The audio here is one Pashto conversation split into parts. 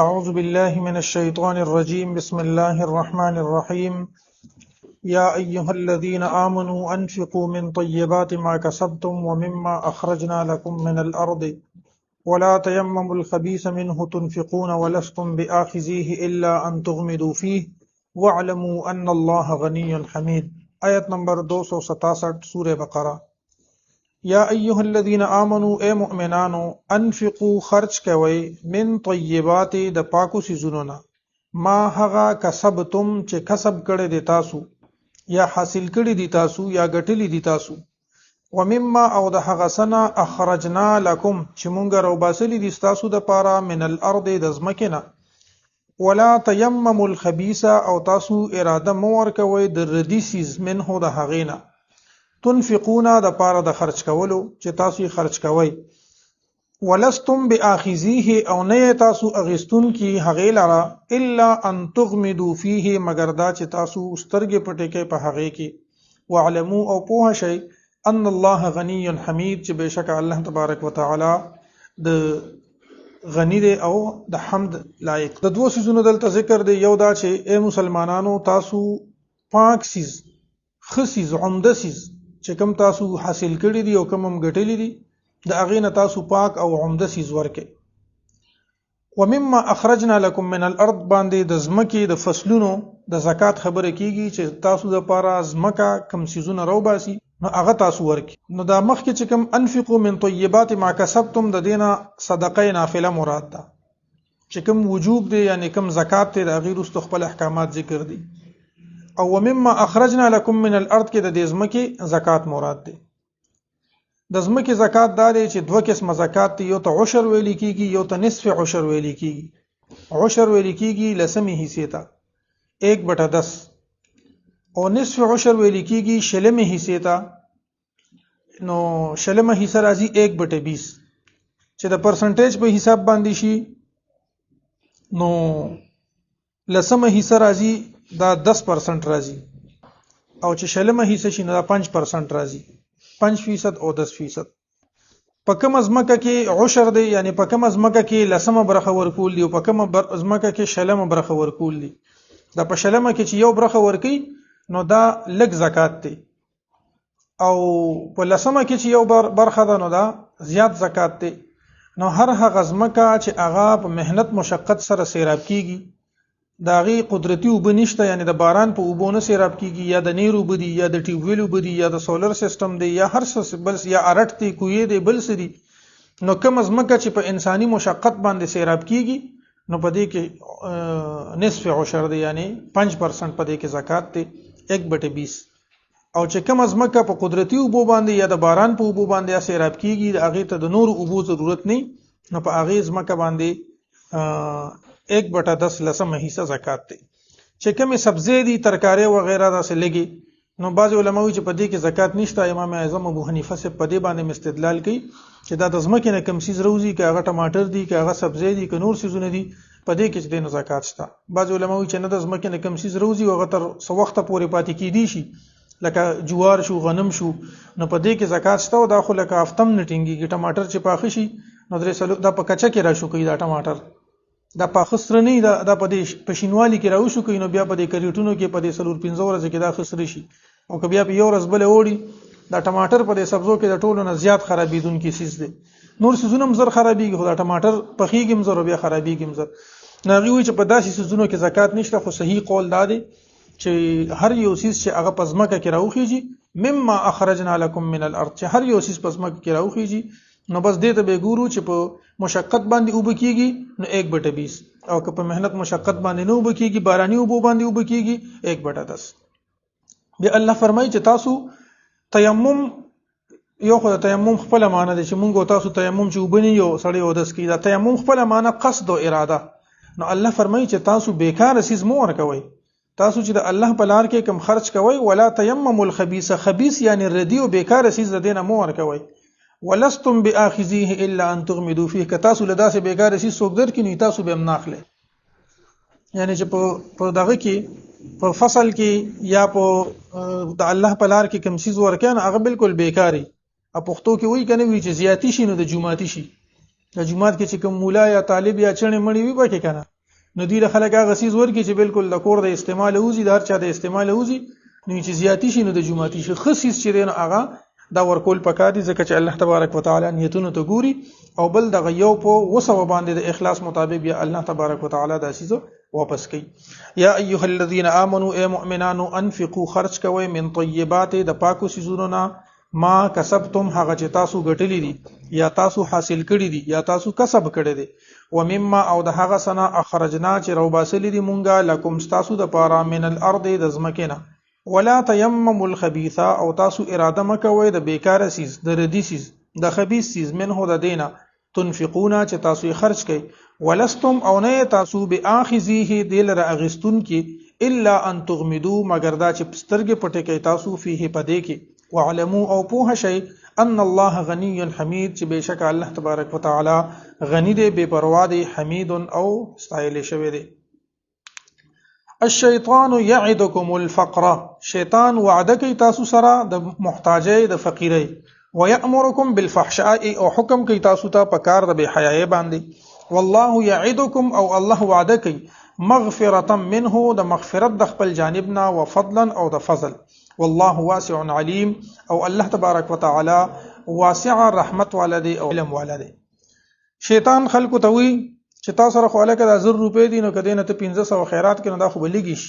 أعوذ بالله من الشيطان الرجيم بسم الله الرحمن الرحيم يا أيها الذين آمنوا أنفقوا من طيبات ما كسبتم ومما أخرجنا لكم من الأرض ولا تيمموا الخبيث منه تنفقون ولستم بآخذيه إلا أن تغمضوا فيه واعلموا أن الله غني حميد. آیت نمبر 267 سورہ بقرہ. یا ایها الذین آمنوا اے مؤمنانو انفقوا خرچ کوي من طیبات د پاکو سيزونو نه ما هغه کسبتم چې کسب کړی دی تاسو یا حاصل کړی دی تاسو یا ګټلی دی تاسو ومما او د هغه سنه اخرجنا لكم چې مونږ روباسلی دی تاسو د پاره من الارض د زمکه نه ولا تیمموا الخبيث او تاسو اراده مور کوي د ردی سیز منه د هغینا تنفقون د پاره د خرج کولو چې تاسو یې خرج کوئ ولستم باخذیه او نه تاسو اغستون کی هغه لرا الا ان تغمدوا فيه مگر دا چې تاسو سترګې پټې کې په هغه کې واعلموا او پوه شئ ان الله غنی حمید چې بشک الله تبارک وتعالى د غنی دی او د حمد لایق. د دوه سيزونو دلته ذکر دی. یو دا چې اے مسلمانانو تاسو پاک سیز خسیز عمده سیز چې کوم تاسو حاصل کړی دي او کوم هم ګټلی دي د هغې نه تاسو پاک او عمده سیز ورکړئ. ومما اخرجنا لكم من الارض باندې د ځمکې د فصلونو د زکات خبره کیږي چې تاسو د پاره ځمکه کم سیزونه روباسي نو هغه تاسو ورکړئ. نو دا مخکې چې کوم انفقوا من طیبات ما کسبتم د دینه صدقه نافله مراد ده چې کوم وجوب دی یعنی کوم زکات دی د هغې وروسته خپل احکامات ذکر دي. او ومما اخرجنا لكم من الارض کې د دې ځمکې زکات مراد دی. د ځمکې زکات دا دی چې دوه قسمه زکات دی. یو ته عشر ویل کیږي یو ته نصف عشر ویل کیږي. عشر ویل کیږي لسمې حصے ته 1/10 او نصف عشر ویل کیږي شلمې حصے ته نو شلمه حصہ راځي 1/20 چې د پرسنټیج په حساب باندې شي نو لسمه حصہ راځي دا 10% راځي او چې شلمه حصہ شي نو دا 5% راځي 5% او 10%. په کوم ځمکه کې عشر دی یعنی په کوم ځمکه کې لسمه برخه ورکول دي او په کوم ځمکه کې شلمه برخه ورکول دي. دا په شلمه کې چې یو برخه ورکي نو دا لږ زکات دی او په لسمه کې چې یو برخه ده نو دا زیات زکات دی. نو هر هغه ځمکه چې هغه په مهنت مشقت سره سیراب کیږي دا غي قدرتي وب نشته یعنی د باران په وبونه سیراب کیږي یا د نیرو بدی یا د ټیوب ویلو بدی یا د سولر سیستم دی یا هر څه بل یا ارټ دی کوی دی بل سری نو کوم ځمکه چې په انساني مشقت باندې سیراب کیږي نو په دې کې نصف عشر دی یعنی 5% په دې کې زکات دی 1/20. او چې کوم ځمکه په قدرتي وب باندې یا د باران په وب باندې سیراب کیږي هغه ته د نور وبو ضرورت نه نو په هغه ځمکه باندې 1/10 لسمه حصہ زکات دی. چې کومه سبزی دي ترکاری و غیره داسې لګي نو بعض علماء چې په دې کې زکات نشته. امام اعظم ابو حنیفه سے په دې باندې مستدلال کوي چې دا د ځمکې نه کم سیز روزي که هغه ټماټر دي که هغه سبزی دي که نور سیزونه دي په دې کې چې د زکات شته. بعض علماء چې نه د ځمکې نه کم سیز روزي او هغه تر څو وخت پورې پاتې کیدي شي لکه جوار شو غنم شو نو په دې کې زکات شته او دا خو لکه افتم نټینګي ټماټر چې پاخه شي نو درې سلو دا په کچا کې را شو کوي دا ټماټر دا په خسر نه دا په دې پښینوالي کې راوشو کوي نو بیا په دې کریټونو کې په دې سلور 15 ورځې کې دا خسر شي او که بیا په یو ورځ بل وړي دا ټماټر په دې سبزو کې د ټولو نه زیات خرابېدون کې سیس دي. نور سيزونه مزر خرابېږي خو دا ټماټر پخېږي مزر بیا خرابېږي مزر نه غوي چې په داسې سيزونو کې زکات نشته. خو صحیح قول دا دی چې هر یو سیس چې هغه پزماکه کې راوخیږي مما اخرجنا لكم من الارض چې هر یو سیس پزماکه کې راوخیږي نو بس دې ته به ګورو چې په مشقت باندې وب کیږي نو 1/20 او که په مهنت مشقت باندې نه وب کیږي باراني وب باندې وب کیږي 1/10. بیا الله فرمایي چې تاسو تیمم یو خو تیمم خپل معنی دی چې مونږ تاسو تیمم چې وبني یو سړی ودس کی دا تیمم خپل معنی قصد او اراده. نو الله فرمایي چې تاسو بیکار سیز مو ورکوي. تاسو چې د الله په لار کې کم خرج کوي ولا تیمموا الخبيث خبيث یعنی ردی او بیکار سیز د دینه مو ورکوي ولستم باخذيه الا ان تغمضوا فيه که تاسو له داسې بیکار سیز څوک درکې نه تاسو به مناخله یعنی چې په دغه کې په فصل کې یا په د الله په لار کې کم سیز ورکان هغه بالکل بیکاری. په پښتو کې وایي کنه وی چې زیاتی شي نو د جمعاتی شي د جمعات کې چې کوم مولا یا طالب یا چڼې مړی وي پکې کنه نو دی له خلک هغه سیز ورکی چې بالکل د کور د استعمال اوزي د هر چا د استعمال اوزي نو چې زیاتی شي نو د جمعاتي شي خصيص چې دین هغه دا ورکول پکار دي ځکه چې الله تبارک وتعالى نیتونو ته ګوري او بل د غيو په وسو باندې د اخلاص مطابق یا الله تبارک وتعالى دا سیزو واپس کوي یا ایها الذين امنوا اي مؤمنانو انفقوا خرج کوي من طیبات د پاکو سيزونو نه ما کسبتم هغه چې تاسو ګټلی دي یا تاسو حاصل کړی دي یا تاسو کسب کړی دي ومما او د هغه سنا اخرجنا چې روباسلی دي مونږه لکم تاسو د پاره من الارض د زمکینه ولا تيمموا الخبيث او تاسو اراده مکوئ د بیکاره سیز د ردی سیز د خبيث سیز منه د دینه تنفقون چې تاسو خرج کړئ ولستم او نه تاسو باخذيه دل راغستون کې الا ان تغمدوا مگر دا چې پسترګې پټه کې تاسو فيه پدې کې وعلموا او پوه شئ ان الله غني حمید چې بشک الله تبارک وتعالى غنی دی بے پروا دی حمید او استایل شوی دی الشیطان یعدکم الفقر شیطان وعده کوي تاسو سره د محتاجۍ د فقیرۍ ويأمركم بالفحشاء او حکم کوي تاسو ته په کار د بے حیاي باندې والله یعدکم او الله وعده کوي مغفرة منه د مغفرت د خپل جانبنا وفضلا او د فضل والله واسع علیم او الله تبارک وتعالى واسع رحمت والده او علم والده شیطان خلق ته وی چې تاسو سره خو الکه د 1000 روپے دي نو کده نه ته 1500 خیرات کړي دا خو بلګیش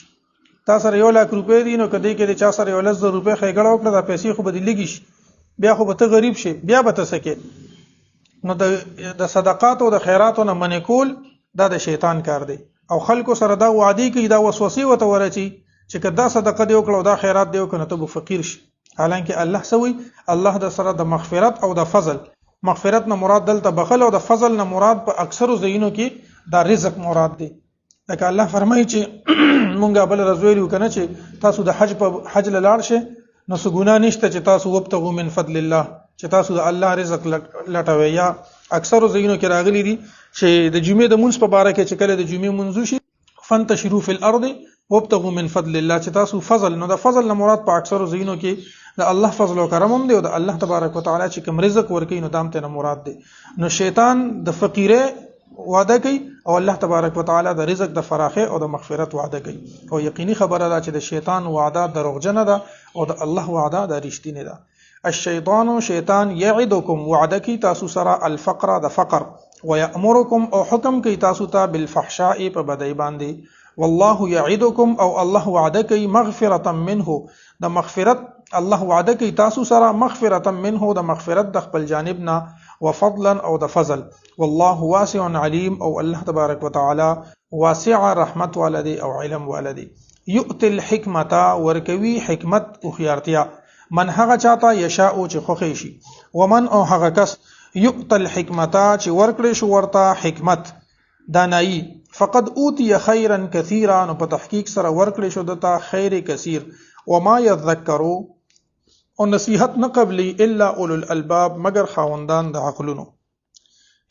تاسو سره 1 لک روپے دي نو کده کې چا سره 100 روپے خېګړه وکړه دا پیسې خو بدلګیش بیا خو به ته غریب شي بیا به ته سکه نو د صدقات او د خیراتو نه منې کول دا د شیطان کار دی او خلکو سره دا وعده کوي دا وسوسه وته ورچی چې کدا صدقه دی وکړو دا خیرات دی وکړو ته به فقیر شي حالانکه الله سوی الله د سره د مغفرت او د فضل مغفرت نه مراد دلته بخل او د فضل نه مراد په اکثرو ځایونو کې دا رزق مراد دی لکه الله فرمایي چې مونږه بل رزویلو کنه چې تاسو د حج په حج لاړ شئ نو څه ګناه نشته چې تاسو وبتغوا من فضل الله چې تاسو د الله رزق لټوي یا اکثرو ځایونو کې راغلي دي چې د جمعې د مونږ په باره کې چې کله د جمعې منځو شي فانتشروا فی الارض وابتغوا من فضل الله چې تاسو فضل نو د فضل نه مراد په اکثرو ځایونو کې د الله فضل او کرم هم دی او د الله تبارک وتعالى چې کوم رزق ورکوي نو دامته نه مراد دی نو شیطان د فقیره وعده کوي او الله تبارک وتعالى د رزق د فراخه او د مغفرت وعده کوي او یقیني خبره ده چې د شیطان وعده دروغجنه ده او د الله وعده د رښتینی ده الشیطان شیطان یعدکم وعده کوي تاسو سره الفقر د فقر ويأمركم او حکم کوي تاسو ته بالفحشاء په بدی باندې والله يعدكم او الله وعده کوي مغفرة منه د مغفرت الله وعده کوي تاسو سره مغفرة منه د مغفرت د خپل جانبنا وفضلا او د فضل والله واسع علیم او الله تبارک وتعالى واسع رحمت والده او علم والده یؤتي الحکمت ورکوي حکمت او خيارتیا من هغه چاته یشاء چې خوښي شي ومن او هغه کس یؤتي الحکمت چې ورکړي شو ورته حکمت دانایی فقد اوتی خیرا کثیرا نو په تحقیق سره ورکړي شو دته خیر کثیر وما یذکروا او نصیحت نه قبلی الا اولو الالباب مگر خاوندان د عقلونو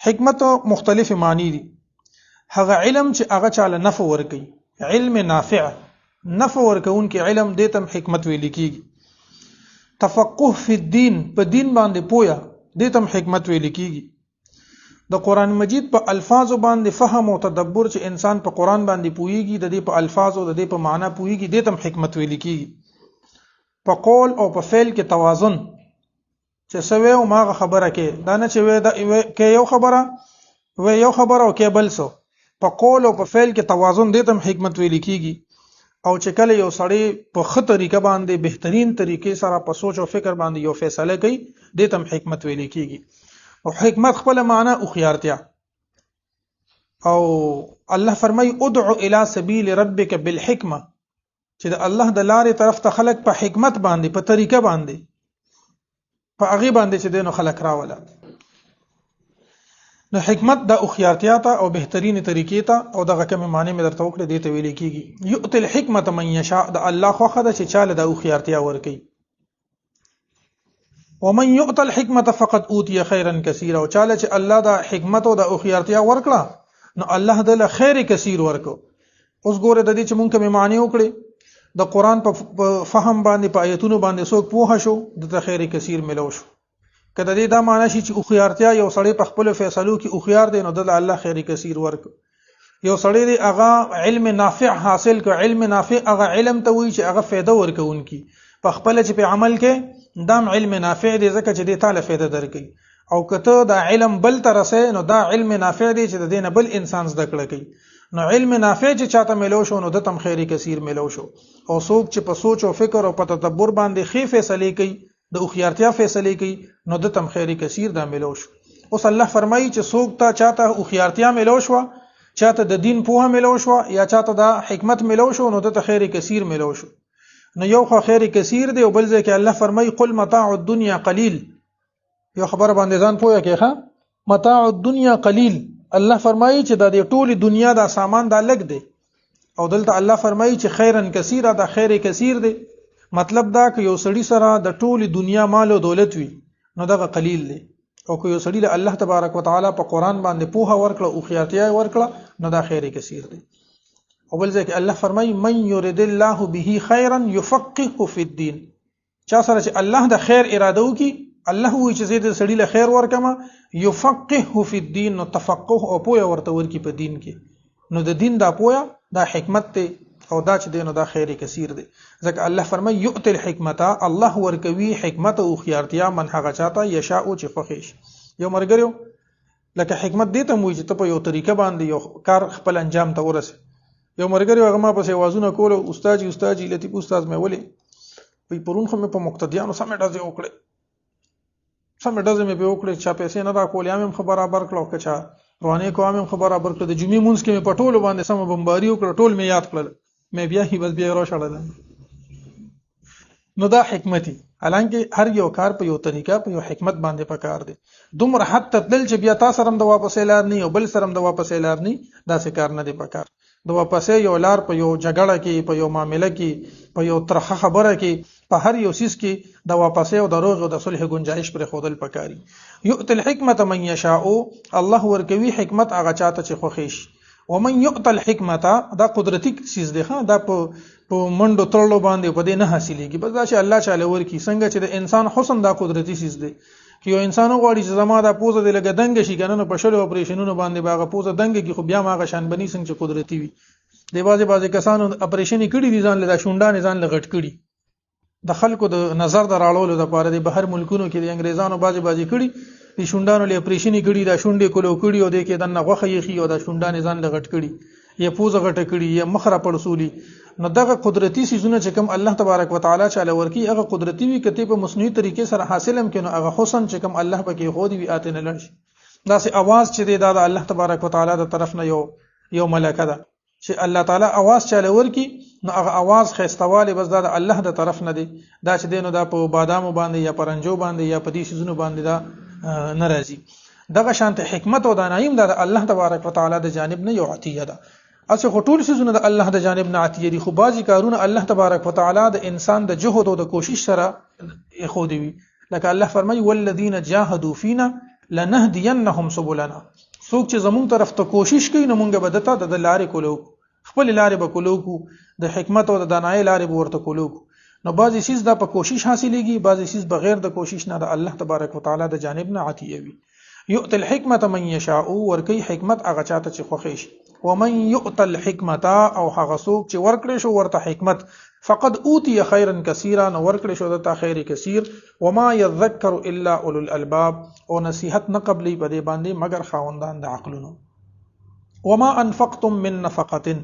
حکمت مختلف معنی دي هغه علم چې هغه چاله نفع ورکي علم نافع نفع ورکون کې علم دیتم حکمت ویل کیږي تفقه فی الدین په دین باندې پویا دیتم حکمت ویل کیږي د قران مجید په الفاظو باندې فهم او تدبر چې انسان په قران باندې پويږي د دې په الفاظو د دې په معنا پويږي د تم حکمت ویل کیږي په قول او په فعل کې توازن چې سوي او ماغه خبره کې دا نه چې وې دا کې یو خبره او کې بل څه په قول او په فعل کې توازن د تم حکمت ویل کیږي او چې کله یو سړی په خه طریقه باندې بهترین طریقې سره په سوچ او فکر باندې یو فیصله کوي د تم حکمت ویل کیږي او حکمت خپل معنا او خيارتیا او الله فرمای ادعو الى سبيل ربك بالحکمه چې د الله د لارې طرف ته خلق په حکمت باندې په طریقه باندې په هغه باندې چې دینو خلق راوله نو حکمت د خيارتیا ته او بهترین طریقې ته او دغه کوم معنی مې درته وکړه دې ته ویل کیږي یؤتي الحکمه من یشاء د الله خو خدای چې چاله د خيارتیا ورکي ومن يؤت الحکمت فقد اوتی خیرا کثیرا او چاله چې الله دا حکمت او د خيارتیا ورکړه نو الله دله خیر کثیر ورکو اوس ګوره د دې چې مونږ کوم معنی وکړي د قران په فهم باندې په آیتونو باندې څوک پوه شو د خیر کثیر ملو شو کله دې دا معنی شي چې خوخيارتیا یو سړی په خپل فیصلو کې خوخيار دی نو د الله خیر کثیر ورک یو سړی دی هغه علم نافع حاصل کو علم نافع هغه علم ته وی چې هغه فایده ورکوونکی په خپل چې په عمل کې دام علم نافع دی ځکه چې دې تعالی فایده درکې او کته دا علم بل ترسه نو دا علم نافع دی چې د دینه بل انسان زده کړی کوي نو علم نافع چې چاته ملو شو نو د تم خیر کثیر ملو شو او څوک چې په سوچ او فکر او په تدبر باندې خې فیصله کوي د خوخيارتیا فیصله کوي نو د تم خیر کثیر دا ملو شو اوس الله فرمایي چې څوک ته چاته خوخيارتیا ملو شو چاته د دین په ملو شو یا چاته د حکمت ملو شو نو د خیر کثیر ملو شو نو یو خو خیر کثیر دی او بل ځکه الله فرمایي قل متاع الدنيا قليل یو خبر باندې ځان پوهه کې ښه متاع الدنيا قليل الله فرمایي چې د ټول دنیا دا سامان دا لګ دی او دلته الله فرمایي چې خیرن کثیر دا خیر کثیر دی مطلب دا که یو سړی سره د ټول دنیا مال او دولت وي نو دغه قلیل دی او که یو سړی له الله تبارک وتعالى په قران باندې پوها ورکړه او خیاتیا ورکړه نو دا خیر کثیر دی او بل ځکه الله فرمایي من يريد الله به خيرا يفقهه في الدين چا سره چې الله د خیر اراده وکي الله وی چې زید سړی له خیر ورکما يفقهه في الدين نو تفقه او پوهه ورته ورکی په دین کې نو د دین دا پوهه دا حکمت ته او دا چې دینو دا خیر کثیر دی ځکه الله فرمایي یؤت الحکمت الله ورکوي حکمت او خيارتیا من هغه چاته یشاء چې خوښ یو مرګرو لکه حکمت دې ته موږ ته په یو طریقه باندې یو کار خپل انجام ته ورسه یو مرګرو هغه ما په وازونه کول استاد لطیف استاد مې ولې په پرون خو مې په مقتدیانو سم ډزې وکړې په وکړې چې پیسې نه را کولې هم خبره برابر کړو کچا روانه کوم خبره برابر کړ د جمعې مونږ کې په ټولو باندې سم بمباری وکړ ټول مې یاد کړل مې بیا هی بس بیا راشړل نو دا حکمتي حالانکه هر یو کار په یو طریقه په یو حکمت باندې پکار دی دومره حد تدل چې بیا تاسو سره د واپسې لار نه او بل سره د واپسې لار نه دا څه کار نه دی پکار د واپسې یو لار په یو جګړه کې په یو معاملې کې په یو ترخه خبره کې په هر یو سیس کې د واپسې او د روغ او د صلح گنجائش پر خودل پکاري یؤت الحکمت من یشاء الله ورکوي حکمت هغه چاته چې خوښ ومن یؤت الحکمت دا قدرتی چیز دی ها دا په منډو ترلو باندې په دې نه حاصلېږي بس دا چې الله تعالی ورکی څنګه چې د انسان حسن دا قدرتی چیز دی چې یو انسان غواړي چې زما دا پوزه د لګ دنګ شي کنه په شلو اپریشنونو باندې باغه پوزه دنګ کې خو بیا ماغه شان بنی څنګه چې قدرتی وي د بازي کسانو اپریشن کړي دي ځان له شونډان ځان لغټ کړي د خلکو د نظر درالولو لپاره د بهر ملکونو کې د انګريزانو بازي کړي د شونډانو له اپریشن کړي دا شونډې کولو کړي او د کې دنه غوخه یخي او دا شونډان ځان لغټ کړي یا پوزه غټه کړي یا مخره پړسولي نو دغه قدرتی سيزونه چې کوم الله تبارک وتعالى چاله ورکی هغه قدرتی وی کته په مصنوعي طریقې سره حاصلم کینو هغه حسن چې کوم الله پکې خو دی وی آتنه لنش دا سي आवाज چې دی دا الله تبارک وتعالى د طرف نه یو ملکه ده چې الله تعالی आवाज چاله ورکی نو هغه आवाज خيستواله بس دا الله د طرف نه دی دا چې دینو دا په بادامو باندې یا پرنجو باندې یا په دې سيزونو باندې دا ناراضي دغه شانت حکمت او دانایم د الله تبارک وتعالى د جانب نه یو عطیه ده اصل خطول سيزونه د الله د جانب نه عطیه دي خو بازي کارونه الله تبارک وتعالى د انسان د جهد او د کوشش سره خو دی لکه الله فرمایي والذین جاهدوا فینا لنهدینهم سبلنا څوک چې زمون طرف ته کوشش کوي نو مونږ به دته د لارې کولو خپل لارې به کولو د حکمت او د دانای لارې به ورته کولو نو بعضی چیز دا په کوشش حاصلېږي بعضی چیز بغیر د کوشش نه د الله تبارک وتعالى د جانب نه عطیه وي یؤت الحکمت من یشاء ورکی حکمت هغه چاته چې خوښ شي ومن یؤت الحکمت او هغه څوک چې ورکړي شو ورته حکمت فقد اوتی خیرا کثیرا نو ورکړي شو دته خیر کثیر وما یذکر الا اولو الالباب او نصیحت نه قبلې په دې باندې مگر خاوندان د عقلونو وما انفقتم من نفقه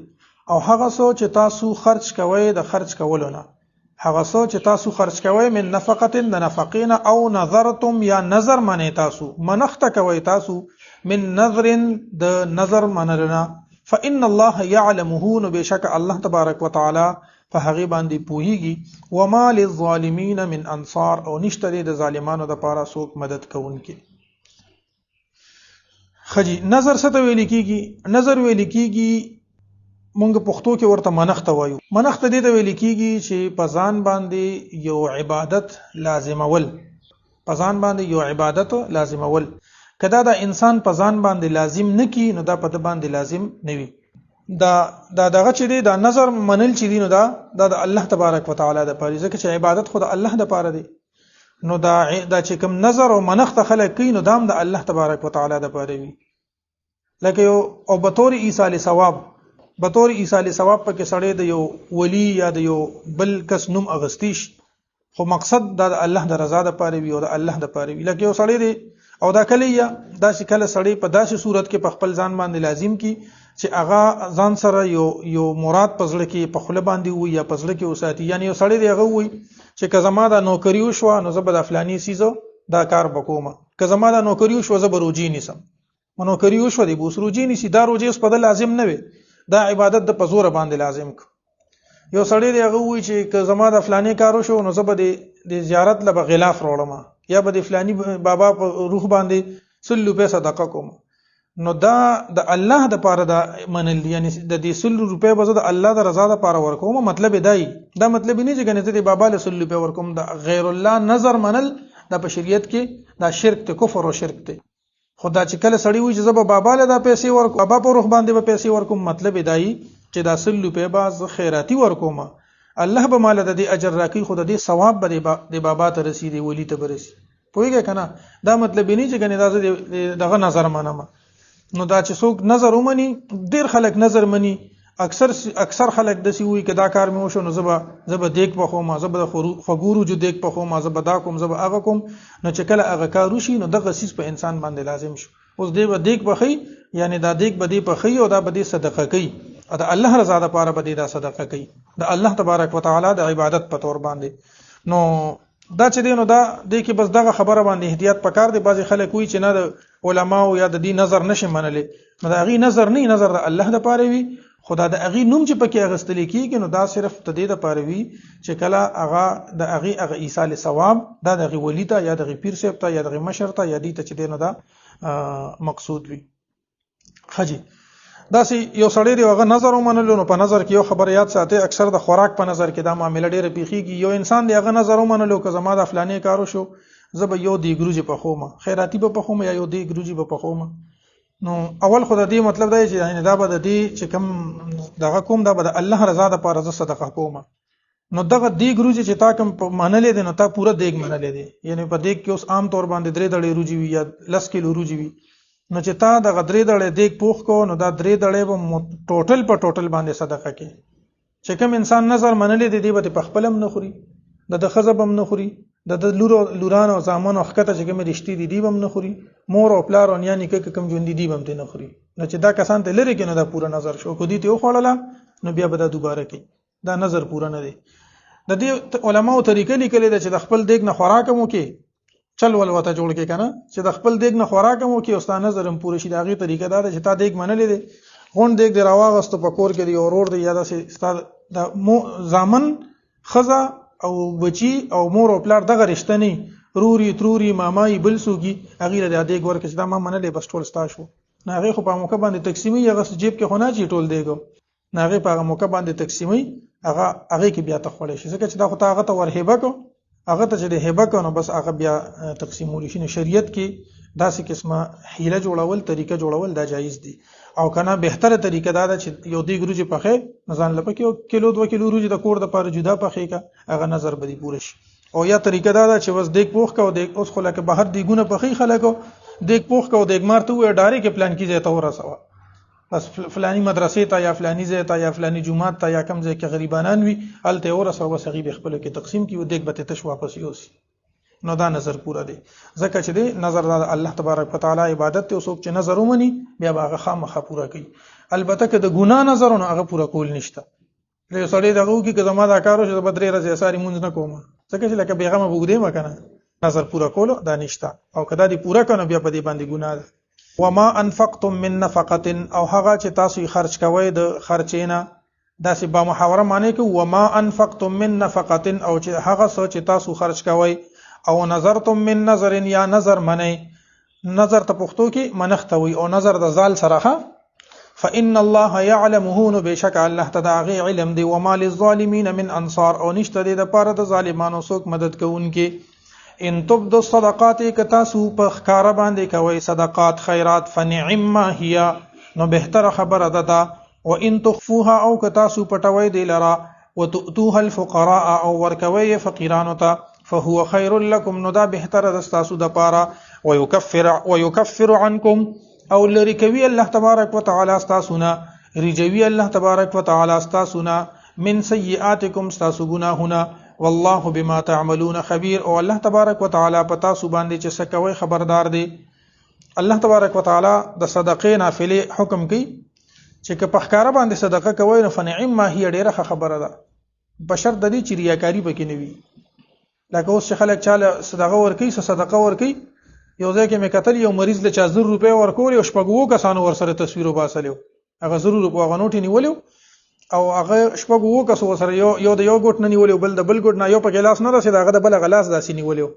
او هغه څه چې تاسو خرج کوئ د خرج کولو نه هغه څه چې تاسو خرج کوئ من نفقه د نفقین او نظرتم یا نظر منی تاسو منخت کوئ تاسو من نظر د نظر منلنا فإن الله يعلمه نو بشک الله تبارک وتعالى په هغه باندې پوهیږي وما للظالمین من انصار او نشته د ظالمانو د پاره څوک مدد کوونکي خجی نظر څه ته ویل کیږي نظر ویل کیږي مونږ پښتو کې ورته منښت وایو منښت دې ته ویل کیږي چې په ځان باندې یو عبادت لازمول په ځان باندې یو عبادت لازمول کدا دا انسان په ځان باندې لازم نکي نو دا په د باندې لازم نوي دا دغه چې دی دا نظر منل چې دی نو دا د الله تبارک وتعالى د پاره ځکه چې عبادت خود الله د پاره دی نو دا چې کوم نظر او منښت خلک کوي نو دام د الله تبارک وتعالى د پاره وي. لکه یو او بطور ایصال ثواب پکې سړی د یو ولی یا د یو بل کس نوم اغستیش، خو مقصد د الله د رضا د پاره وي او د الله د پاره وي. لکه یو سړی دی او دا کله یا دا چې کله سړی په داسې صورت کې په خپل ځان باندې لازم کی چې هغه ځان سره یو مراد پزړه کې په خله باندې وي یا پزړه کې وساتي. یعنی یو سړی دی هغه وي چې که زما د نوکری وشو نو زه به د فلانی سیزو دا کار وکوم، که زما د نوکری وشو زه به روجي نیسم، نوکری وشو دی بوس روجي نیسی، دا روجي اوس په د لازم نه وي، دا عبادت د پزور باندې لازم کو. یو سړی دی هغه وي چې که زما د فلانی کار وشو نو زه به د زیارت له غلاف وروړم یا به د فلانی بابا په روح باندې 100 روپے صدقه کوم. نو دا د الله د پاره دا منل، یعنی د دې 100 روپے به د الله د رضا د پاره ورکوم. مطلب دی دا مطلب نه چې کنه ته د بابا له 100 روپے ورکوم، د غیر الله نظر منل د بشریت کې دا شرک ته کفر او شرک ته. خدا چې کله سړی وي چې زب بابا له دا پیسې ورکوم، بابا په روح باندې به پیسې ورکوم، مطلب دی چې دا 100 روپے باز خیراتی ورکوم، الله به مال د دې اجر راکړي، خو د دې ثواب به د بابا ته رسیدي، ولی ته برسي. پوهیږئ کنه دا مطلب نه چې کنه دا دغه نظر منم. نو دا چې څوک نظر ومني، ډیر خلک نظر مني، اکثر خلک دسی وي که دا کار مې وشو نو زب دیک پخوم، زب خګورو جو دیک پخوم، زب دا کوم زب هغه کوم. نو چې کله هغه کار وشي نو دغه سیس په انسان باندې لازم شو. اوس دی به دیک پخی، یعنی دا دیک به دی پخی او دا به دی صدقه کوي، او د الله رضا د پاره به دی دا صدقه کوي د الله تبارک وتعالى د عبادت په تور باندې. نو دا چې دی نو دا د کې بس دغه خبره باندې احتیاط پکار دی. بعضی خلک وی چې نه د علماو یا د دې نظر نشي منلې، نو دا غي نظر نه، نظر د الله د پاره وي، خدا د اغي نوم چې پکې اغستل کیږي نو دا صرف تدې د پاره وي چې کله هغه د اغي ایصال ثواب دا د غي ولی ته یا د غي پیر صاحب ته یا د غي مشر ته یا دې ته چې دی نو دا مقصود وي. خجی دا سي یو سړی دی هغه نظر ومنلو، نو په نظر کې یو خبر یاد ساتي، اکثر د خوراک په نظر کې دا معاملې ډېره پیخيږي. یو انسان دی هغه نظر ومنلو که زما د فلاني کارو شو زب یو دی ګروجي په خومه خیراتی په خومه یا یو دی ګروجي په خومه. نو اول خدای دې مطلب دی چې یعنی دا به د دې چې کم دغه کوم دا به د الله رضا د پاره ز صدقه کوم. نو دغه دی ګروجي چې تا کوم منلې دي نو تا پورا دیګ منلې دي، یعنی په دیګ کې اوس عام طور باندې 3 دړې روجي وي یا 10 کیلو روجي وي، نو چې تا دغه 3 دړې دیګ پوخ کو نو دا 3 دړې به ټوټل په ټوټل باندې صدقه کې. چې کوم انسان نظر منلې دي دی به په خپلم نه خوري، د خزبم نه خوري، د لوران او زامن او خکته چې کوم رښتې دي دی بم نه خوري، مور او پلار او یعنی کوم ژوند دي بم ته نه خوري. نو چې دا کسان ته لری کې نو دا پورا نظر شو کو دي ته خوړله نو بیا به دا دوباره کوي، دا نظر پورا نه دی. د دې علماو طریقې لیکلي ده چې د خپل دیګ نه خوراکمو کې چل ول وته جوړ کې کنه چې د خپل دیګ نه خوراکمو کې اوستا نظرم پوره شي. دا غي طریقه دا ده چې تا دیګ منلې دي غون دیګ دی راواغست په کور کې دی اورور دی یا د استاد د زامن خزا او بچی او مور او پلار دغه رښتنی روري تروري مامای بل سوګي هغه د دیګ ورکه چې دا ما منلې بس ټول ستا شو. نه هغه خو په موقع باندې تقسیمي هغه جیب کې خونه چی ټول دیګو، نه هغه په موقع باندې تقسیمي هغه کې بیا تخول شي ځکه چې دا خو تا هغه ته ورهبه کو، هغه ته چې د هبه کو نو بس هغه بیا تقسیمول شي. شریعت کې داسې قسمه حیله جوړول طریقه جوړول دا جایز دي، او کنه بهتره طریقه دا ده چې یو دی ګروجي پخې نزان لپاره کې کیلو 2 کیلو روجي د کور د پاره جدا پخې کا هغه نظر بدی پوره شي. او یا طریقه دا ده چې بس دیګ پوخ کا او دیګ اوس خو لکه بهر دیګونه پخې خلکو دیګ پوخ کا او دیګ مارته وې ډاري کې پلان کیږي ته ورسوه بس فلانی مدرسې ته یا فلانی ځای ته یا فلانی جمعه ته یا کم ځای کې غریبانان وي الته ورسوه بس غیب خپل کې تقسیم کی او دیګ به ته واپس یوسي. نو دا نظر پورا دی ځکه چې دی نظر د الله تبارک وتعالى عبادت ته اوسوک چې نظر ومني بیا هغه خامخا پورا کوي. البته که د ګناه نظرونه هغه پورا کول نشته. له سړی دغه کې که زما دا کارو چې بدرې راځي ساري مونږ نه کوم ځکه چې لکه بیغمه وګدې ما کنه نظر پورا کول دا نشته، او کدا دی پورا کنه بیا په دې باندې ګناه ده. وما انفقتم من نفقه او هغه چې تاسو خرج کوئ د خرچینا دا سی با محاوره معنی کې وما انفقتم من نفقه او چې هغه څه چې تاسو خرج کوئ او نظرتم من نظر یا نظر منی نظر ته پښتو کې منختوي او نظر د زال سره فإن الله يعلمه بشك الله تداغي علم دی وما للظالمين من انصار او نشته د پاره د ظالمانو څوک مدد کوونکې. ان تبدوا الصدقات کتا سو په ښکار باندې کوي صدقات خیرات فنعم هي نو بهتر خبره ده، و ان تخفوها او کتا سو پټوي دی لرا وتؤتوها الفقراء او ورکوي فقیرانو ته فهو خير لكم نو دا بهتر د تاسو د پاره ويكفر عنكم او لری کوي الله تبارک وتعالى استاسونا رجوي الله تبارک وتعالى استاسونا من سيئاتكم استاسو گناهونه والله بما تعملون خبير او الله تبارک وتعالى پتا سو باندې چې سکوي خبردار دی. الله تبارک وتعالى د صدقې نافله حکم کوي چې که په ښکارا باندې صدقه کوي نو فنعم ما هي ډیره خبره ده بشر د دې چې ریاکاری پکې نه وي. لکه اوس چې خلک چاله صدقه ورکوي صدقه ورکوي یو ځای کې مې کتل یو مریض له 40 روپے ورکول او شپږو کسانو ورسره تصویر وباسلو هغه 0 روپے غنوټي نیولیو او هغه شپږو کسو سره یو د یو ګټ نه نیولیو بل د بل ګټ نه یو په ګلاس نه رسید هغه د بل غلاس داسې نیولیو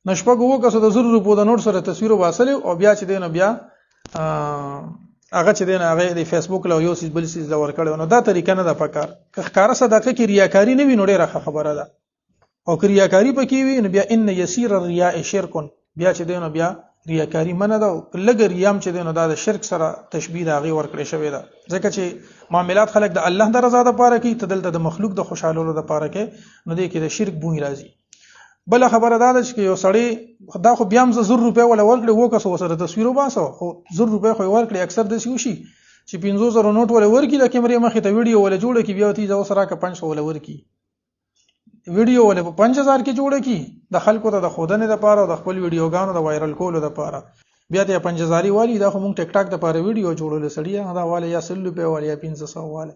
نشپږو کسو د 0 روپے د نوٹ سره تصویر وباسلو او بیا چې دینه بیا هغه چې دینه هغه د فیسبوک له یو سیس بل سیس د ورکړو نو دا طریقه نه ده پکار که ښکارا صدقه کې ریاکاری نه وي نو ډیره خبره ده او که ریاکاری پکې وي نو بیا ان یسیر الریاء شرک بیا چې دینه بیا ریاکاری منه ده لګ ریام چې دینه دا د شرک سره تشبیه دا غي ورکړې شوی ده ځکه چې معاملات خلک د الله د رضا لپاره کوي تدلته د مخلوق د خوشحالولو لپاره کوي نو دې کې د شرک بوی راځي. بل خبره دا ده چې یو سړی دا خو بیا هم 0 روپے ولا ورکړي وو کس وسره تصویر وباسو خو 0 روپے خو ورکړي اکثر د سیوشي چې 500 نوٹ ولا ورکړي د کیمرې مخې ته ویډیو ولا جوړه کی بیا تی ځو سره کا 500 ولا ورکړي ویډیو ولا 5000 کې جوړه کی د خلکو ته د خودنه لپاره او د خپل ویډیوګانو د وایرل کولو لپاره بیا ته 5000 والی دا خو مونږ ټیک ټاک لپاره ویډیو جوړول سړی دا والا یا 100 روپے والا یا 500 والا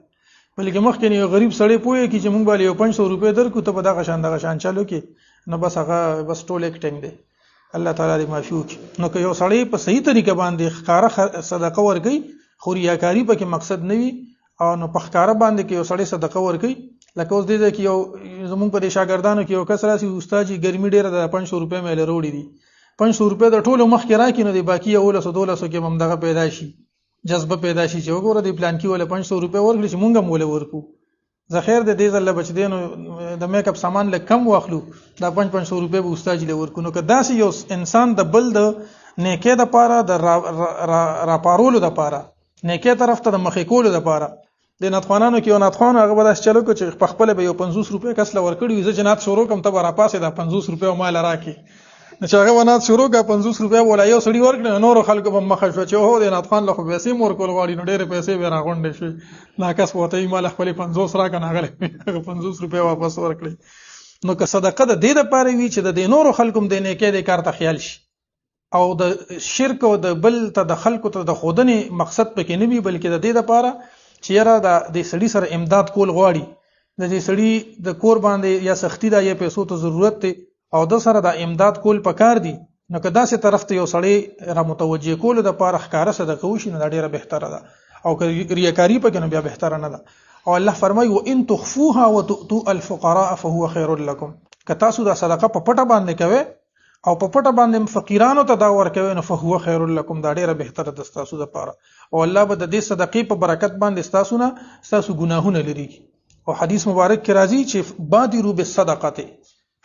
بلکې مخکې یو غریب سړی پوهه کی چې مونږ باندې یو 500 روپے درکو ته په دغه شان چالو کې نو بس هغه بس ټول اکټینګ دی الله تعالی دې معفو کړي. نو که یو سړی په صحیح طریقه باندې ښکارا صدقه ورکړي خو ریاکاری پکې مقصد نه وي او نو په ښکارا باندې کې یو سړی صدقه ورکړي لکه اوس دې کې یو زمونږ په شاګردانو کې یو کس راسي استاد جی ګرمي ډیره د 500 روپے مې له وروړي دي 500 روپے د ټولو مخ کې راکې نو دی باقی یو 1200 کې هم دغه پیدا شي جذبه پیدا شي چې وګوره دی پلان کې ولا 500 روپے ورکړي چې مونږ هم ولا ورکو زخیر د دې ځل بچ دینو د میک اپ سامان له کم واخلو دا 500 روپے به استاد له ورکو نو که داسې یو انسان د بل د نیکه د پاره د را پارولو د پاره نیکه طرف ته د مخې کولو د پاره د ناتخوانانو کې یو ناتخوان هغه به داس چلو چې په خپل به یو 50 روپے کس له ورکړي زه جنات شروع کوم ته را پاسه دا 50 روپے مال راکې نو چې هغه ونات شروع کا 50 روپے ولا یو سړي ورکړي نور خلکو په مخه شو چې هو د ناتخوان له خو پیسې مور کول غواړي نو ډېر پیسې به راغونډې شي ناکس وته یې مال خپل 50 را کنه غلې 50 روپے واپس ورکړي نو که صدقه د دې لپاره وی چې د نور خلکو د نیکه د کار ته خیال شي او د شرک او د بل ته د خلکو ته د خودنه مقصد پکې نه وي بلکې د دې لپاره چې یاره د سړي سره امداد کول غواړي د دې سړي د کور باندې یا سختی دا یا پیسو ته ضرورت دی او د سره د امداد کول پکار دي نو که داسې طرف ته یو سړی را متوجه کول د پاره ښکارا صدقه وشي نو دا ډیره بهتره ده او که ریاکاری پکې نو بیا بهتره نه ده او الله فرمایي وان تخفوها وتؤتوا الفقراء فهو خير لكم که تاسو دا صدقه په پټه باندې کوي او په پټه باندې فقیرانو ته دا ورکوي نو فهو خير لكم دا ډیره بهتره ده تاسو لپاره او الله به د دې صدقې په برکت باندې تاسو ګناهونه لري او حدیث مبارک کې راځي چې بادروا بالصدقه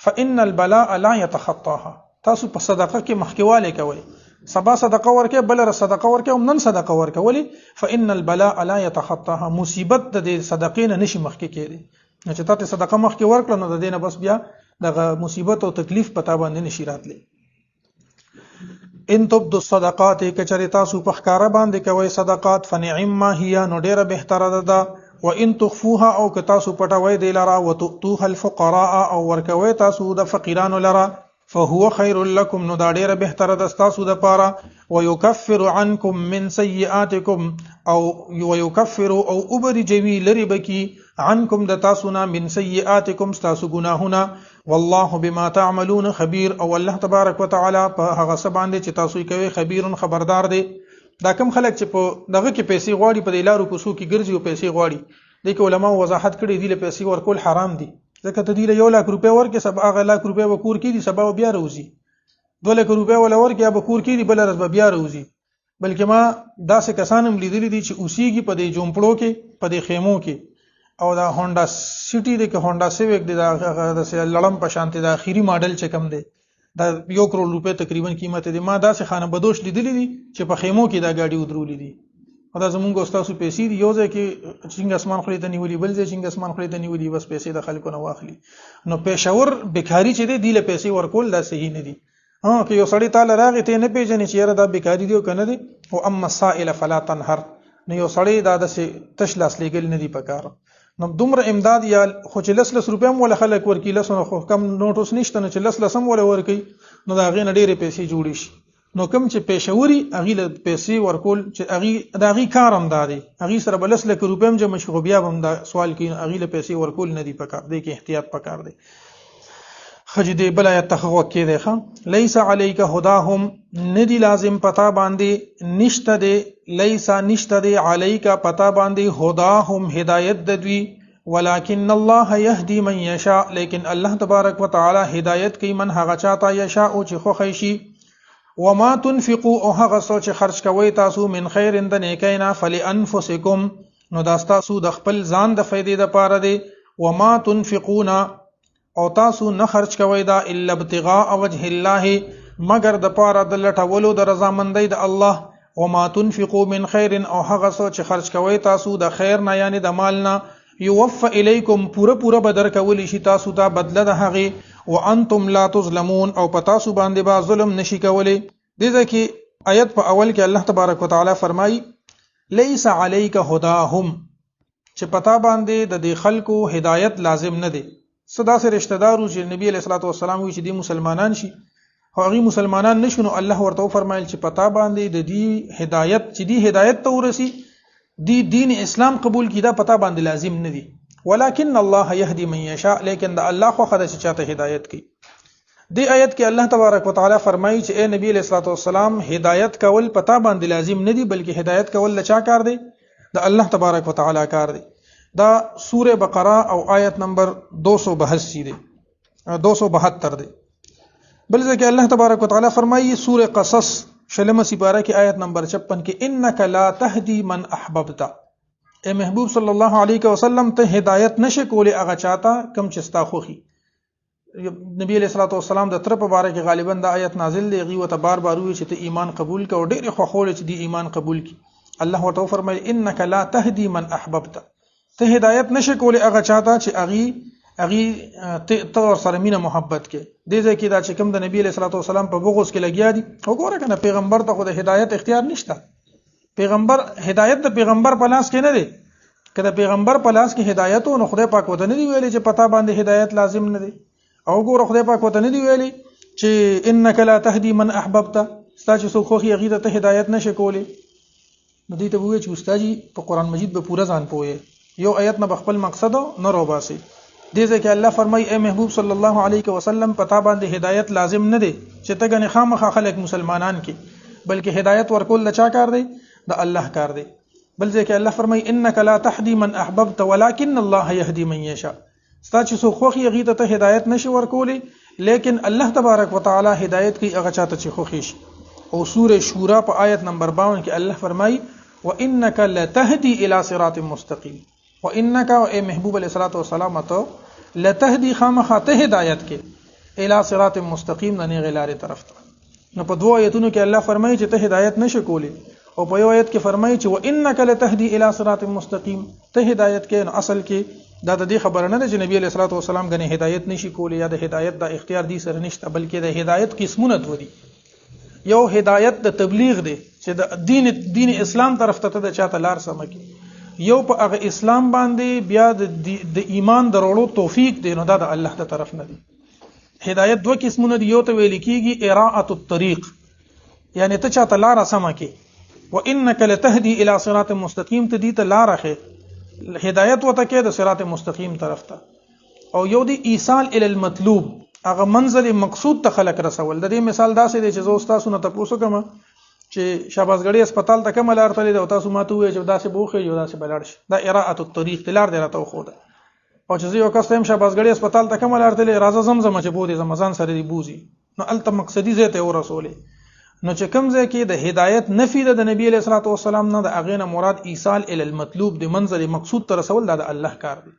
فإن البلاء لا يتخطاها تاسو په صدقه کې مخکواله کوي سبا صدقه ورکه بل ر صدقه ورکه او نن صدقه ورکه ولی فإن البلاء لا يتخطاها مصیبت د صدقې نه نشي مخکې کېږي نو چې تاسو صدقه مخکې ورکړه نو د دې نه بس بیا دغه مصیبت او تکلیف پتا باندې نشي راتلی. ان تبدوا الصدقات کچری تاسو په ښکارا باندې کوي صدقات فنعم ما هي نو ډیره بهتره ده وان تخفوها او که تاسو پټوي دی لرا وتؤتوها الفقراء او ورکوي تاسو د فقیرانو لرا فهو خير لكم نو دا ډیره بهتره ده تاسو د پاره ويكفر عنكم من سيئاتكم او ويكفر او ابرجوي لري بکی عنكم د تاسو نه من سيئاتكم تاسو ګناهونه والله بما تعملون خبير او الله تبارک وتعالى په هغه څه باندې چې تاسو کوي خبير خبردار دی. دا کم خلک چې په دغه کې پیسې غواړي په لارو کوڅو کې ګرځي او پیسې غواړي د علماء وضاحت کړي دي له پیسې ورکول حرام دي ځکه ته دی له 1 لک روپے ورکې سبا هغه لک روپے وکور کې دي سبا بیا روزي 2 لک روپے ولا ورکې به کور کې دي بل ورځ بیا روزي بلکې ما داسې کسانم لیدلي دي چې اوسېږي په دې جومپړو کې په دې خیمو کې او دا هونډا سټي دی کې هونډا سیویک دی دا د لړم په شانتي دا اخیری ماډل چې کم دی دا 1 کروڑ روپے تقریبا قیمت دی ما داسې خانه بدوش لیدلې دي چې په خیمو کې دا گاډي ودرولې دي دا زمونږ استادو پیسې دی، یو ځای کې څنګه اسمان خړې ته نیولي، بل ځای څنګه اسمان خړې ته نیولي، بس پیسې د خلکو نه واخلي. نو پېښور بیکاری چې دی له پیسې ورکول دا صحیح نه دی. که یو سړی تعالی راغی ته نه پیژنې چې یاره دا بیکاری دی او کنه دی، او اما السائل فلا تنهر، نو یو سړی دا د تش لاس لګل نه دی پکار. نو دومره امداد یا خو چې لس روپیا ولا خلک ورکی، لس نو خو کم نوټوس نشته، نو چې لس ولا ورکی نو دا غي نه ډېرې پیسې جوړې شي. نو کوم چې پېښوري اغي له پیسې ورکول چې اغي دا غي کارم دادي، اغي سره بلس لک روپیا هم جمع شي، بیا هم دا سوال کوي اغي له پیسې ورکول نه دی پکار دی، کې احتیاط پکار دی. خجدی بل آیت تخوق کې دی خام لیس علیک هداهم، ندی لازم پتا باندې نشته دی، لیس نشته دی علیک پتا باندې هداهم هدایت د دوی، ولکن الله یهدی من یشاء، لیکن الله تبارک وتعالى هدایت کوي من هغه چاته یشاء او چې خو خیشي. وما تنفقوا او هغه څه چې خرج کوي تاسو من خیر د نیکینا فلانفسکم، نو دا تاسو د خپل ځان د فائدې لپاره دی. وما تنفقون او تاسو نه خرج کوي دا الا ابتغاء وجه الله، مگر د پاره د لټولو د رضامندۍ د الله. وما تنفقوا من خیر او هغه څه چې خرج کوي تاسو د خیر نه یعنی د مال نه، یوفى الیکم پورا بدر کولی شي تاسو ته بدله د هغه، وانتم لا تظلمون او پتا سو باندې با ظلم نشي کولی. دغه کې آیت په اول کې الله تبارک وتعالى فرمایي لیس علیک هداهم، چې پتا باندې د دې خلکو هدایت لازم نه دی. صدا سره رشتہ دارو چې نبی علیہ الصلوۃ والسلام وی چې دی مسلمانان شي، هغه مسلمانان نشونو، الله ورته فرمایل چې پتا باندې د دې هدایت چې دی هدایت ته ورسی، دی دین اسلام قبول کی دا پتا باندې لازم نه دی. ولکن الله یهدی من یشاء، لیکن دا الله خو خدای چې چاته هدایت کوي. دی آیت کې الله تبارک وتعالى فرمایي چې اے نبی علیہ الصلوۃ والسلام هدایت کول پتا باندې لازم نه دی، بلکې هدایت کول لچا کار دی؟ دا الله تبارک وتعالى کار دی. دا سوره بقره او آیت نمبر 282 دی، 272 دی. بل ځکه الله تبارک وتعالى فرمایي سوره قصص شلمه سپاره کې آیت نمبر 56 کې انک لا تهدی من احببت، اے محبوب صلی الله علیه وسلم ته هدایت نشه کولی هغه چاته کم چستا خوخي. نبی علیہ الصلوۃ والسلام د تر په باره کې غالبا د آیت نازل دی، غي وته بار وی چې ته ایمان قبول کا او ډېر خو خول چې دی ایمان قبول کی. الله ورته فرمایي انک لا تهدی من احببت، ته هدایت نشه کولی هغه چاته چې اغي ته سره مینه محبت کې. دې ځکه دا چې کوم د نبی علیہ الصلوۃ والسلام په بغوز کې لګیا دي، وګوره کنه پیغمبر ته خو د هدایت اختیار نشته. پیغمبر هدایت د پیغمبر په لاس کې نه دی. کله پیغمبر په لاس کې هدایت او خدای پاک وته نه دی ویلي چې پتا باندې هدایت لازم نه دی. او ګوره خدای پاک وته نه دی ویلي چې انک لا تهدی من احببت، ستا چې څوک خوخي هغه ته هدایت نشه کولی. نو دې ته وایي چې استاد په قران مجید به پورا ځان پوهه، یو آیت نه بخپل مقصد نه روباسي. دې ځکه الله فرمایي اے محبوب صلی الله علیه وسلم پتا باندې هدایت لازم نه دی چې ته غنه خامخا خلک مسلمانان کې، بلکې هدایت ورکول لچا کار دی؟ د الله کار دی. بل ځکه الله فرمایي انک لا تهدی من احببت ولکن الله یهدی من یشاء، ستا چې څوک خوخي هغه ته هدایت نشي ورکولی، لیکن الله تبارک وتعالى هدایت کوي هغه چاته چې خوخي شي. او سوره شورا په آیت نمبر 52 کې الله فرمایي وانک لتهدی الی صراط مستقیم، وانک اے محبوب علیہ الصلوۃ والسلام ته لتهدی خامخاته هدایت کې الی صراط مستقیم نه غلاره طرف ته. نو په دوه آیتونو کې الله فرمایي چې ته هدایت نشه کولی، او په یو آیت کې فرمایي چې وانک لتهدی الی صراط مستقیم، ته هدایت کې. نو اصل کې دا د دې خبره نه ده چې نبی علیہ الصلوۃ والسلام غنه هدایت نشي کولی یا د هدایت د اختیار دی سره نشته، بلکې د هدایت قسمونه دوه دي. یو هدایت د تبلیغ دی چې د دین اسلام طرف ته د چاته لار سمکی، یو په هغه اسلام باندې بیا د ایمان درولو توفیق دی، نو دا د الله تر طرف نه دی. هدایت دوه قسمونه دي، یو ته ویل کیږي اراءه الطريق، یعنی ته چاته لار سمکی، وانک لتهدی الی صراط مستقیم، ته دې ته لار اخی هدایت وته کې د صراط مستقیم طرف ته. او یو دی ایصال الی المطلوب، هغه منزل مقصود ته خلق رسول. د دې مثال داسې دی چې زه تاسو نه تاسو کوم چې شاباسګړی هسپتال ته کوم لار تللی او تاسو ماته وایي چې داسې بوخه یو داسې بلار شي، دا اراءه الطريق تلار دی راته خو ده. او چې یو کس تم شاباسګړی هسپتال ته کوم لار تللی راځه زمزم چې بو دي زمزان سره دی بوزي، نو الته مقصدی زه ته ورسولې. نو چې کوم ځای کې د هدایت نفي د نبی علیہ الصلوۃ والسلام نه، د اغه نه مراد ایصال الی المطلوب د منزل مقصود ته رسول، دا د الله کار دی.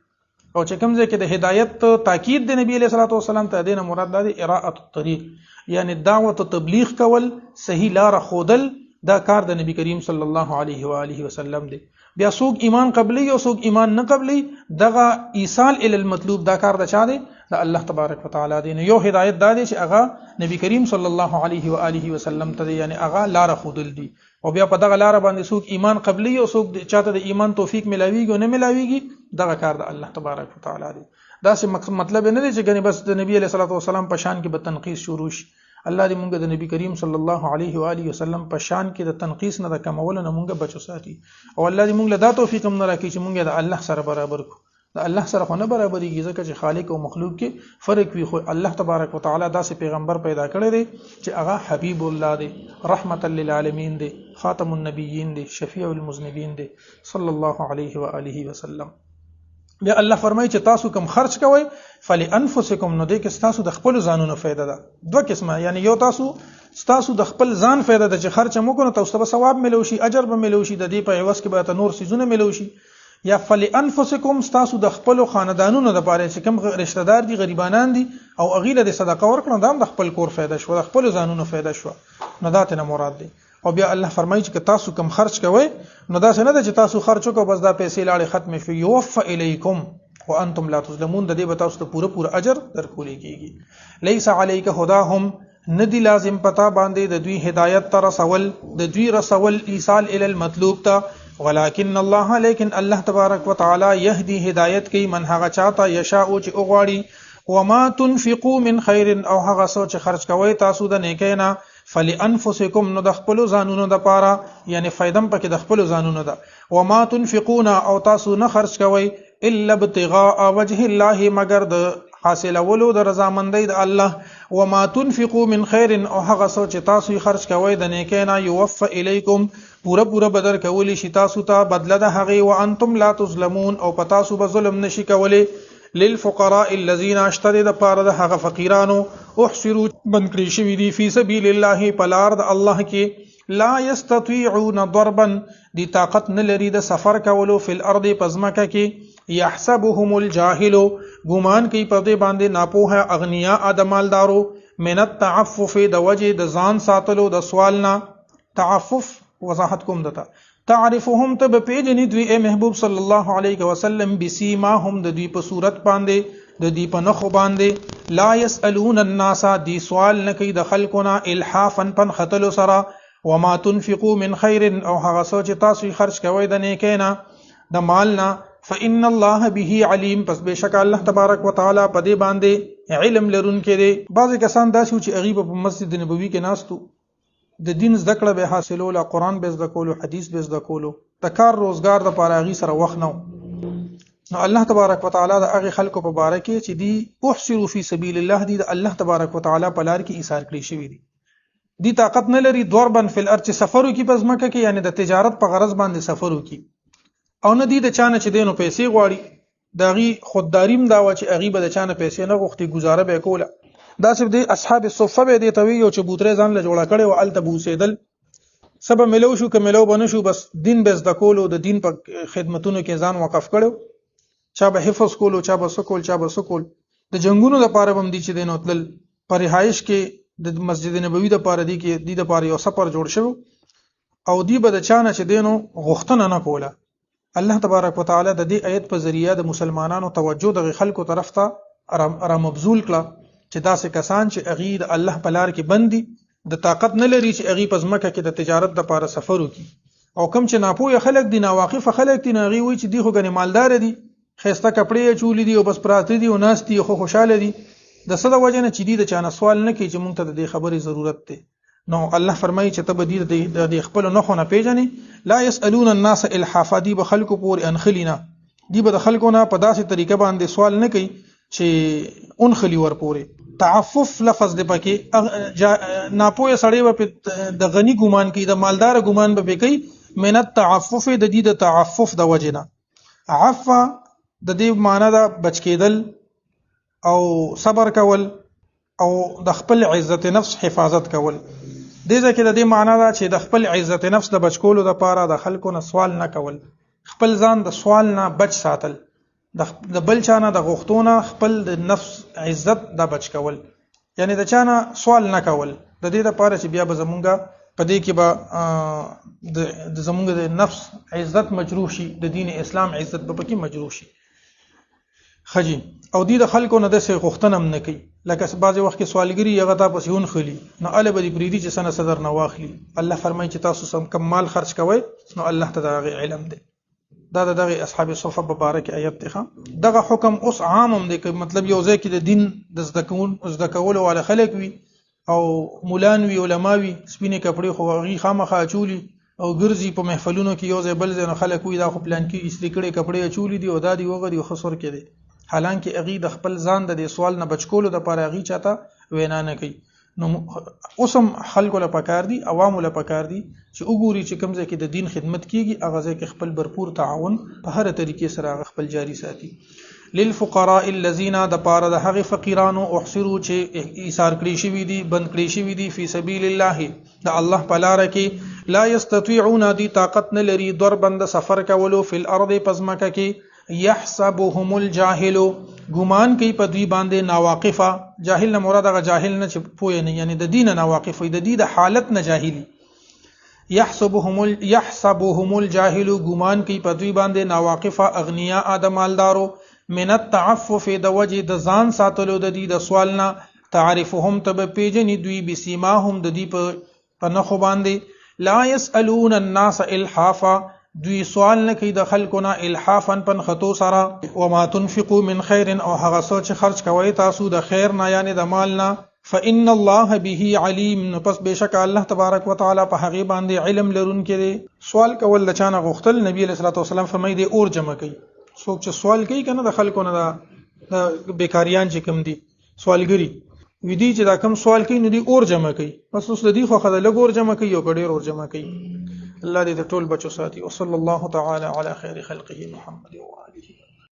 او چې کوم ځای کې د هدایت تاکید د نبی علیہ الصلوۃ والسلام ته د نه مراد د اراءه الطريق، یعنی دعوت او تبلیغ کول، صحیح لار خودل، دا کار د نبی کریم صلی الله علیه و آله وسلم دی. بیا څوک ایمان قبلی او څوک ایمان نه قبلی دغه ایصال ال المطلوب دا کار د چا دی؟ د الله تبارک وتعالى دی. یو هدایت دا دی چې هغه نبی کریم صلی الله علیه و آله وسلم ته یعنی هغه لار خودل دی او بیا په دغه لار باندې څوک ایمان قبلی او څوک چاته د ایمان توفیق ملاویږي او نه ملاویږي دغه کار د الله تبارک وتعالى دی. دا څه مطلب نه دی چې غنی بس د نبی علیه الصلاه والسلام په شان کې به تنقیس شروع شي. الله دې مونږ د نبی کریم صلی الله علیه و آله وسلم په شان کې د تنقیس نه د کمول نه مونږ بچو ساتي او الله دې مونږ له دا توفیق هم نه راکړي چې مونږ د الله سره برابر کو. د الله سره خو نه برابرېږي ځکه چې خالق او مخلوق کې فرق وي، خو الله تبارک وتعالى داسې پیغمبر پیدا کړی دی چې هغه حبیب الله دی، رحمت للعالمین دی، خاتم النبیین دی، شفیع المذنبین دی صلی الله علیه و آله وسلم. بیا الله فرمایي چې تاسو کوم خرج کوئ فلانفسکم، نو دې کې تاسو د خپل ځانونو فائدہ ده. دوه قسمه، یعنی یو تاسو د خپل ځان فائدہ ده چې خرچ مو کوو تاسو ته ثواب ملو شي، اجر به ملو شي، د دې په عوض کې به نور سيزونه ملو شي. یا فلانفسکم تاسو د خپل خاندانونو د پاره چې کوم رشتہ دار دي، غریبانان دي او اغیله د صدقه ورکړو دا هم د خپل کور فائدہ شو، د خپل ځانونو فائدہ شو، نو دا ته مراد دي. او بیا الله فرمایي چې تاسو کوم خرج کوئ نو دا څه نه ده چې تاسو خرج وکړو بس دا پیسې لاړې ختم شي. یوفى الیکم وانتم لا تظلمون، د دې به تاسو ته پوره اجر درکولې کیږي. لیس علیک هداهم، ندی لازم پتا باندې د دوی هدایت تر رسول، د دوی رسول ایصال ال المطلوب ته، ولکن الله، لیکن الله تبارک وتعالى يهدي هدایت کوي من هغه چاته یشاء چې اوغواړي. وما تنفقوا من خیر، او هغه څه چې خرج کوي تاسو د نیکۍ نه، فلانفسکم، نو د خپل ځانونو د پاره، یعنی فائدم پکې د خپل ځانونو ده. وما تنفقون، او تاسو نه خرج کوي الا ابتغاء وجه الله، مگر د حاصلولو د رضامندۍ د الله. وما تنفقوا من خیر، او هغه څه چې تاسو خرج کوي د نیکۍ نه، یوفى الیکم، پوره بدر کولی شي تاسو ته بدله د هغه، وانتم لا تظلمون، او پتا سو به ظلم نشي کولی. للفقراء الذين اشتروا د پاره د هغه فقیرانو احصروا بند کړی شوي دي فی سبیل الله پلار د الله کې، لا یستطيعون ضربا، دی طاقت نه لري د سفر کولو، فی الارض پزمکه کې، یحسبهم الجاهل، ګمان کوي په دې باندې ناپوهه اغنیا ادمالدارو، من التعفف، د وجه د ځان ساتلو د سوال نه. تعفف وضاحت کوم دته، تعرفهم تب پیجنی دوی اے محبوب صلی الله علیه وسلم، بسیماهم د دوی په صورت باندې، د دوی په نخو باندې، لا يسألون الناس، دی سوال نه کوي د خلقنا الحافا پن خطلو سره. وما تنفقوا من خیر، او هغه څه چې تاسو خرج کوئ د نیکۍ نه، د مال نه، فإن الله به علیم، پس بشک الله تبارک وتعالى په دې باندې علم لرونکی دی. بعضی کسان داسې چې هغه په مسجد نبوي کې ناستو، د دین زده کړه به حاصلول، قرآن به زده کولو، حدیث به زده کولو، د کار روزګار د پاره هغه سره وخت نو الله تبارک وتعالى د هغه خلکو په باره کې چې دی احصروا فی سبیل الله، دی د الله تبارک وتعالى په لار کې ایثار کړی شوی دی، دی طاقت نه لري ضربن فی الارض، سفرو کې پزماکه کې، یعنی د تجارت په غرض باندې سفرو کې، او نه دی د چانه چې دینو پیسې غواړي، داغي خودداریم دا و چې هغه به د چانه پیسې نه غوښتي، گزاره به کوله. دا صرف دی اصحاب الصفه به دی توی او چبوتره ځان له جوړه کړي او ال تبوسیدل، سبب ملو شو که ملو بنه شو، بس دین به زده کولو، د دین په خدمتونو کې ځان وقف کړو، چا به حفظ کولو، چا به سکول، د جنگونو د پاره بم دي چې دینو تل پر رهایش کې د مسجد نبوي د پاره دي کې د پاره یو سفر جوړ شو، او دی به د چانه چې دینو غوښتنه نه کوله. الله تبارک وتعالى د دې آیت په ذریعہ د مسلمانانو توجه د خلکو طرف ته را مبذول کړه چې داسې کسان چې هغه د الله په لار کې بندي، د طاقت نه لري چې هغه پزمکه کې د تجارت د پاره سفر وکړي، او کم چې ناپوهه خلک دي، ناواقف خلک دي، هغه وایي چې دی خو غني مالدار دي، خسته کپڑے چولې دي او بس پراته دي او ناس دي خو خوشاله دي، د څه د وجه نه چې دی د چانه سوال نه کوي چې مونږ ته د خبرې ضرورت دی. نو الله فرمایي چې ته به د خپل نخو نه پیژنې، لا يسألون الناس الحافا، دی به خلکو پورې انخلینا، دی به د خلکو نه په داسې طریقه باندې سوال نه کوي چې انخلی ور پورې. تعفف لفظ دی پکې، ناپوهه سړی به د غنی ګمان کوي، د مالدار ګمان به کوي، من التعفف، د دې د تعفف د وجه نه. عفا د دې معنی دا بچ کېدل او صبر کول او د خپل عزت نفس حفاظت کول. دې ځکه د دې معنی دا چې د خپل عزت نفس د بچ کولو لپاره د خلکو نه سوال نه کول، خپل ځان د سوال نه بچ ساتل، د بل چانه د غوښتونه خپل د نفس عزت د بچ کول، یعنی د چانه سوال نه کول. د دې لپاره چې بیا به زمونږه پدې کې به د زمونږ د نفس عزت مجروح شي، د دین اسلام عزت به پکې مجروح شي. خجی او د خلکو نه د څه غوښتنه هم نه کوي، لکه بعضی وخت کې سوالګری هغه تاسو یون خلی نو اله به دې پریدي چې سنه صدر نه واخلي. الله فرمایي چې تاسو سم کم مال خرج کوئ نو الله ته دا علم دی. دا دغه اصحاب الصفه مبارک آیت ته دغه حکم اوس عام هم دی، مطلب یو ځای کې د دین د زده کولو والا خلک وي او مولان وی علما وی سپینه کپڑے خو غي خامخا چولی او ګرځي په محفلونو کې یو ځای بل ځای نو خلک وی دا خو پلان کې استری کړي کپڑے چولی دی او دا دی وغه دی خسر کې دی، حالانکه اغي د خپل ځان د سوال نه بچکولو د پاره اغي چاته وینا نه کوي. نو اوسم خلکو له پکار دي، عوامو له پکار دي چې وګوري چې کوم ځای کې د دین خدمت کیږي هغه ځای کې خپل برپور تعاون په هر طریقې سره خپل جاری ساتي. للفقراء الذين د پاره د هغه فقیرانو احصروا چې ایثار کړی شوی دي، بند کړی شوی دي فی سبیل الله د الله په لار کې، لا یستطيعون دی طاقت نه لري ضربا د سفر کولو فی الارض پزماکه کې، یحسبهم الجاهل ګمان کوي په دوی باندې ناواقفه، جاهل نه مراد هغه جاهل نه چې پوهه نه یعنی د دین ناواقف وي، د دې د حالت نه جاهلی. یحسبهم الجاهل ګمان کوي په دوی باندې ناواقفه اغنیاء د مالدارو، من التعفف د وجه د ځان ساتلو د دې د سوال نه، تعرفهم تب پیجن دوی بسیماهم د دې په نخو باندې، لا يسألون الناس الحافا دوی سوال نه کوي د خلکونه الحافا پن خطو سره، وما تنفقوا من خیر او هغه څه چې خرج کوي تاسو د خیر نه یعنی د مال نه، فإن الله به علیم نو پس بشک الله تبارک وتعالى په هغه باندې علم لرونکی دی. سوال کول د چانه غوښتل نبی علیہ الصلوۃ والسلام فرمایي دی اور جمع کوي، څوک چې سوال کوي کنه د خلکونه د بیکاریان چې کوم دي سوالګری ودی چې دا کم سوال کوي نو دی اور جمع کوي، پس اوس د دې خو خدای لګ اور جمع کوي او ګډیر اور جمع کوي. الله دې ټول بچو ساتي. وصلی الله تعالی علی خیر خلقه محمد و آله